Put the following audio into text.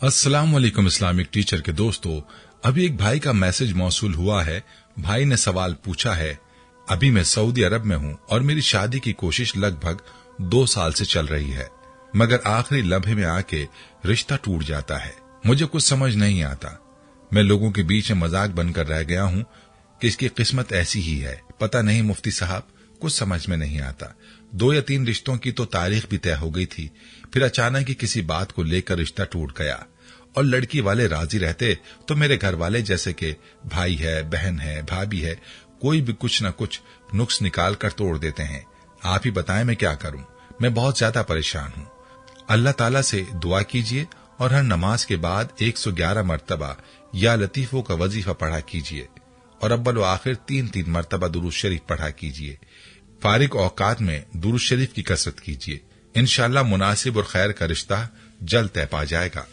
अस्सलाम वालेकुम Islamic teacher के दोस्तों, अभी एक भाई का मैसेज मौसूल हुआ है। भाई ने सवाल पूछा है, अभी मैं सऊदी अरब में हूँ और मेरी शादी की कोशिश लगभग 2 साल से चल रही है, मगर आखिरी लम्हे में आके रिश्ता टूट जाता है। मुझे कुछ समझ नहीं आता। मैं लोगों के बीच में मजाक बनकर रह गया हूँ कि इसकी किस्मत ऐसी ही है। पता नहीं मुफ्ती साहब, कुछ समझ में नहीं आता। 2 या 3 रिश्तों की तो तारीख भी तय हो गई थी, फिर अचानक ही किसी बात को लेकर रिश्ता टूट गया और लड़की वाले राजी रहते तो मेरे घर वाले, जैसे कि भाई है, बहन है, भाभी है, कोई भी कुछ न कुछ नुक्स निकाल कर तोड़ देते हैं। आप ही बताएं मैं क्या करूं। मैं बहुत ज्यादा परेशान हूं। अल्लाह ताला से दुआ कीजिए और हर नमाज के बाद 111 मरतबा या लतीफों का वजीफा पढ़ा कीजिए और अव्वल व आखिर 3-3 मरतबा दुरूद शरीफ पढ़ा कीजिए। फारिग औकात में दुरूद शरीफ की कसरत कीजिए। इंशाअल्लाह मुनासिब और खैर का रिश्ता जल्द तय पा जाएगा।